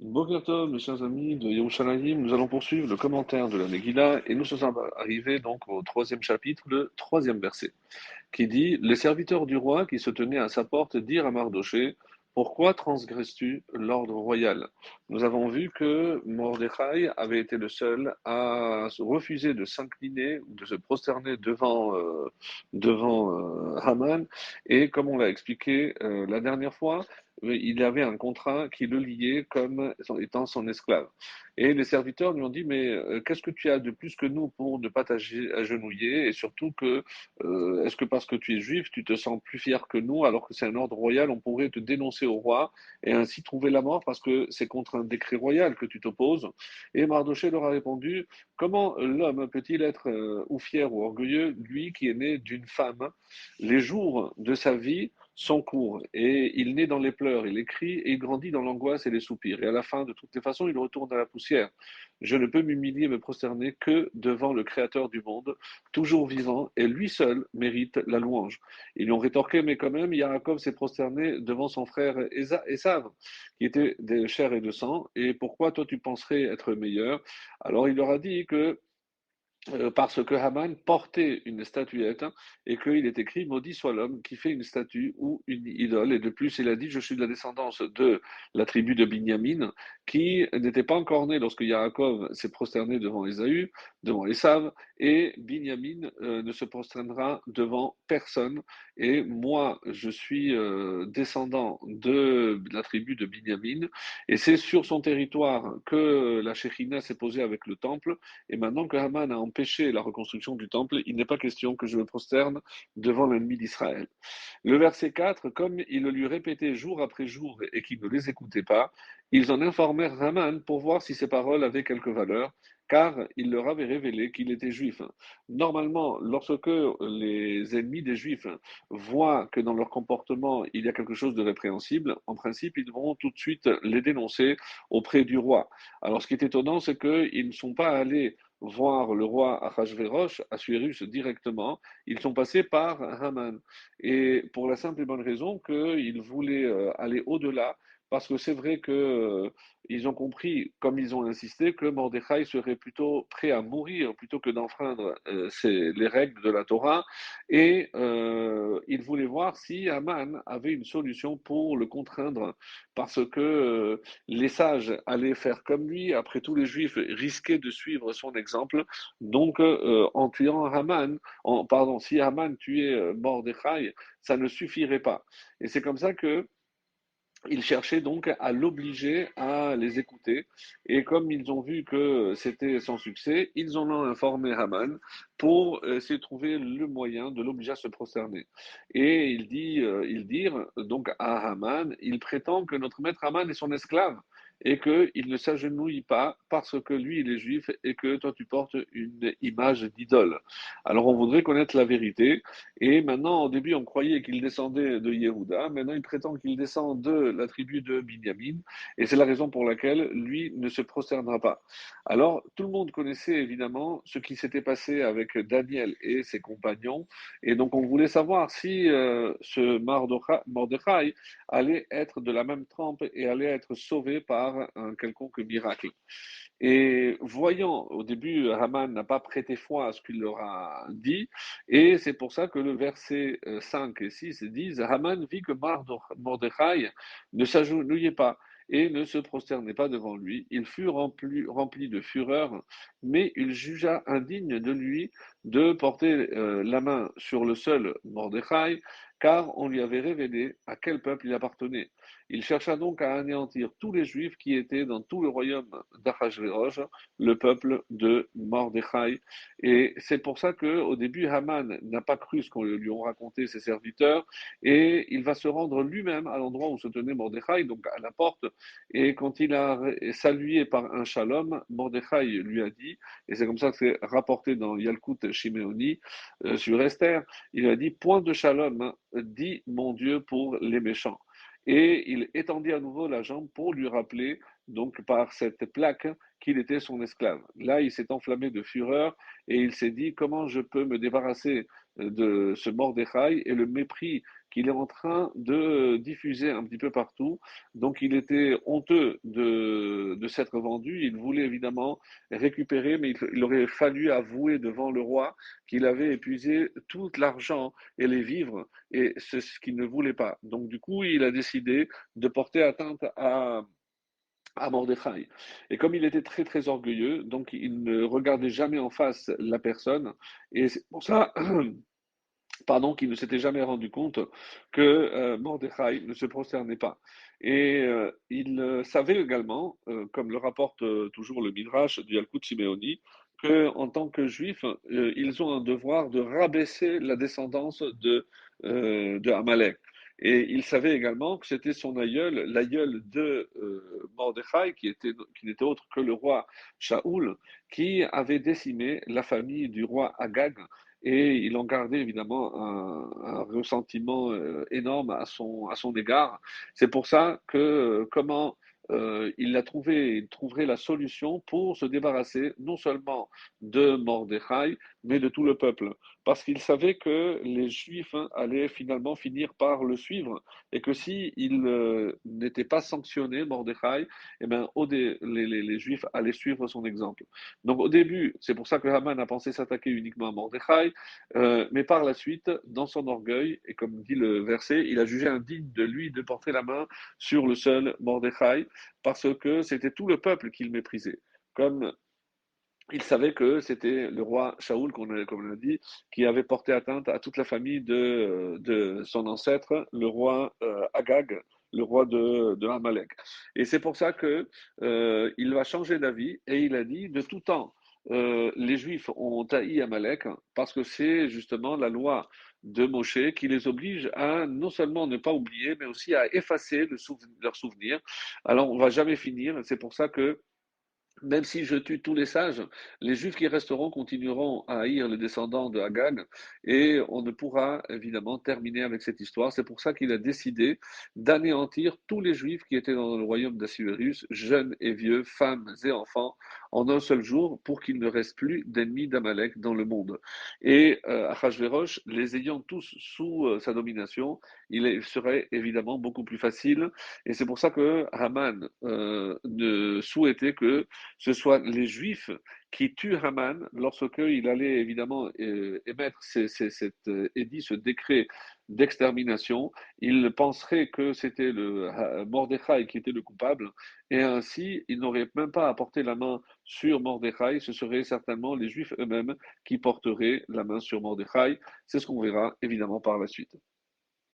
Boker Tov, mes chers amis de Yerushalayim, nous allons poursuivre le commentaire de la Megillah et nous sommes arrivés donc au troisième chapitre, le troisième verset, qui dit: Les serviteurs du roi qui se tenaient à sa porte dirent à Mardoché: Pourquoi transgresses-tu l'ordre royal? Nous avons vu que Mordechai avait été le seul à se refuser de s'incliner ou de se prosterner devant Haman, et comme on l'a expliqué la dernière fois, il avait un contrat qui le liait comme étant son esclave. Et les serviteurs lui ont dit: Mais qu'est-ce que tu as de plus que nous pour ne pas t'agenouiller, et surtout que est-ce que parce que tu es juif, tu te sens plus fier que nous, alors que c'est un ordre royal, on pourrait te dénoncer au roi et ainsi trouver la mort parce que c'est contre un décret royal que tu t'opposes? Et Mardoché leur a répondu: Comment l'homme peut-il être ou fier ou orgueilleux, lui qui est né d'une femme? Les jours de sa vie sont courts et il naît dans les pleurs et les cris et il grandit dans l'angoisse et les soupirs. Et à la fin, de toutes les façons, il retourne à la poussière. Je ne peux m'humilier et me prosterner que devant le Créateur du monde, toujours vivant, et lui seul mérite la louange. Ils lui ont rétorqué: Mais quand même, Yaakov s'est prosterné devant son frère Esav, qui était de chair et de sang, et pourquoi toi tu penserais être meilleur? Alors il leur a dit que parce que Haman portait une statuette, hein, et qu'il est écrit: Maudit soit l'homme qui fait une statue ou une idole. Et de plus, il a dit: Je suis de la descendance de la tribu de Binyamin, qui n'était pas encore né lorsque Yaakov s'est prosterné devant Ésaü, devant Esav, et Binyamin ne se prosternera devant personne. Et moi, je suis descendant de la tribu de Binyamin, et c'est sur son territoire que la Shekhinah s'est posée avec le temple. Et maintenant que Haman a empêché la reconstruction du temple, il n'est pas question que je me prosterne devant l'ennemi d'Israël. Le verset 4: Comme ils le lui répétaient jour après jour et qu'il ne les écoutait pas, ils en informèrent Haman pour voir si ses paroles avaient quelque valeur, car il leur avait révélé qu'il était juif. Normalement, lorsque les ennemis des juifs voient que dans leur comportement il y a quelque chose de répréhensible, en principe, ils vont tout de suite les dénoncer auprès du roi. Alors, ce qui est étonnant, c'est qu'ils ne sont pas allés voir le roi Ahasverosh, Assuérus, directement. Ils sont passés par Haman. Et pour la simple et bonne raison qu'ils voulaient aller au-delà, parce que c'est vrai que ils ont compris, comme ils ont insisté, que Mordechai serait plutôt prêt à mourir plutôt que d'enfreindre les règles de la Torah, et ils voulaient voir si Haman avait une solution pour le contraindre, parce que les sages allaient faire comme lui. Après tout, les Juifs risquaient de suivre son exemple. Donc, en tuant Haman, pardon, si Haman tuait Mordechai, ça ne suffirait pas. Et c'est comme ça que ils cherchaient donc à l'obliger à les écouter. Et comme ils ont vu que c'était sans succès, ils en ont informé Haman pour essayer de trouver le moyen de l'obliger à se prosterner. Et ils dirent donc à Haman: Il prétend que notre maître Haman est son esclave et qu'il ne s'agenouille pas parce que lui il est juif et que toi tu portes une image d'idole. Alors on voudrait connaître la vérité. Et maintenant, au début, on croyait qu'il descendait de Yehuda. Maintenant, il prétend qu'il descend de la tribu de Binyamin. Et c'est la raison pour laquelle lui ne se prosternera pas. Alors, tout le monde connaissait évidemment ce qui s'était passé avec Daniel et ses compagnons. Et donc, on voulait savoir si ce Mordechai allait être de la même trempe et allait être sauvé par un quelconque miracle. Et voyant, au début, Haman n'a pas prêté foi à ce qu'il leur a dit, et c'est pour ça que le verset 5 et 6 disent: Haman vit que Mordechai ne s'agenouillait pas et ne se prosternait pas devant lui. Il fut rempli de fureur, mais il jugea indigne de lui de porter la main sur le seul Mordechai, car on lui avait révélé à quel peuple il appartenait. Il chercha donc à anéantir tous les Juifs qui étaient dans tout le royaume d'Achashverosh, le peuple de Mordechai. Et c'est pour ça qu'au début, Haman n'a pas cru ce qu'on lui ont raconté ses serviteurs, et il va se rendre lui-même à l'endroit où se tenait Mordechai, donc à la porte. Et quand il a salué par un shalom, Mordechai lui a dit, et c'est comme ça que c'est rapporté dans Yalkut Shimeoni sur Esther, il a dit: Point de shalom, hein, dit mon Dieu pour les méchants. Et il étendit à nouveau la jambe pour lui rappeler, donc par cette plaque, qu'il était son esclave. Là, il s'est enflammé de fureur et il s'est dit: Comment je peux me débarrasser de ce Mordechai et le mépris qu'il est en train de diffuser un petit peu partout. Donc il était honteux de s'être vendu. Il voulait évidemment récupérer, mais il aurait fallu avouer devant le roi qu'il avait épuisé tout l'argent et les vivres, et c'est ce qu'il ne voulait pas. Donc du coup, il a décidé de porter atteinte à Mordechai. Et comme il était très très orgueilleux, donc il ne regardait jamais en face la personne, et c'est pour ça pardon, qu'il ne s'était jamais rendu compte que Mordechai ne se prosternait pas. Et il savait également, comme le rapporte toujours le Midrash du Yalkut Simeoni, qu'en tant que juifs, ils ont un devoir de rabaisser la descendance de Amalek. Et il savait également que c'était son aïeul, l'aïeul de Mordechai, qui n'était autre que le roi Shaoul, qui avait décimé la famille du roi Agag, et il en gardait évidemment un ressentiment énorme à son égard. C'est pour ça que comment il trouverait la solution pour se débarrasser non seulement de Mordechai, mais de tout le peuple. Parce qu'il savait que les Juifs allaient finalement finir par le suivre, et que si il n'était pas sanctionné, Mordechai, eh ben, les Juifs allaient suivre son exemple. Donc au début, c'est pour ça que Haman a pensé s'attaquer uniquement à Mordechai, mais par la suite, dans son orgueil, et comme dit le verset, il a jugé indigne de lui de porter la main sur le seul Mordechai, parce que c'était tout le peuple qu'il méprisait. Comme il savait que c'était le roi Shaoul, comme on l'a dit, qui avait porté atteinte à toute la famille de son ancêtre, le roi Agag, le roi de Amalek. Et c'est pour ça que il va changer d'avis, et il a dit de tout temps, les Juifs ont haï Amalek parce que c'est justement la loi de Moshe qui les oblige à non seulement ne pas oublier, mais aussi à effacer leur souvenir. Alors on va jamais finir. C'est pour ça que même si je tue tous les sages, les Juifs qui resteront continueront à haïr les descendants de Agag, et on ne pourra évidemment terminer avec cette histoire. C'est pour ça qu'il a décidé d'anéantir tous les Juifs qui étaient dans le royaume d'Assuérus, jeunes et vieux, femmes et enfants, en un seul jour, pour qu'il ne reste plus d'ennemis d'Amalek dans le monde. Et Achashverosh, les ayant tous sous sa domination, serait évidemment beaucoup plus facile. Et c'est pour ça que Haman ne souhaitait que ce soit les Juifs qui tuent Haman lorsqu'il allait évidemment émettre cet édit, ce décret d'extermination. Il penserait que c'était le Mordechai qui était le coupable, et ainsi il n'aurait même pas à porter la main sur Mordechai, ce seraient certainement les Juifs eux-mêmes qui porteraient la main sur Mordechai. C'est ce qu'on verra évidemment par la suite.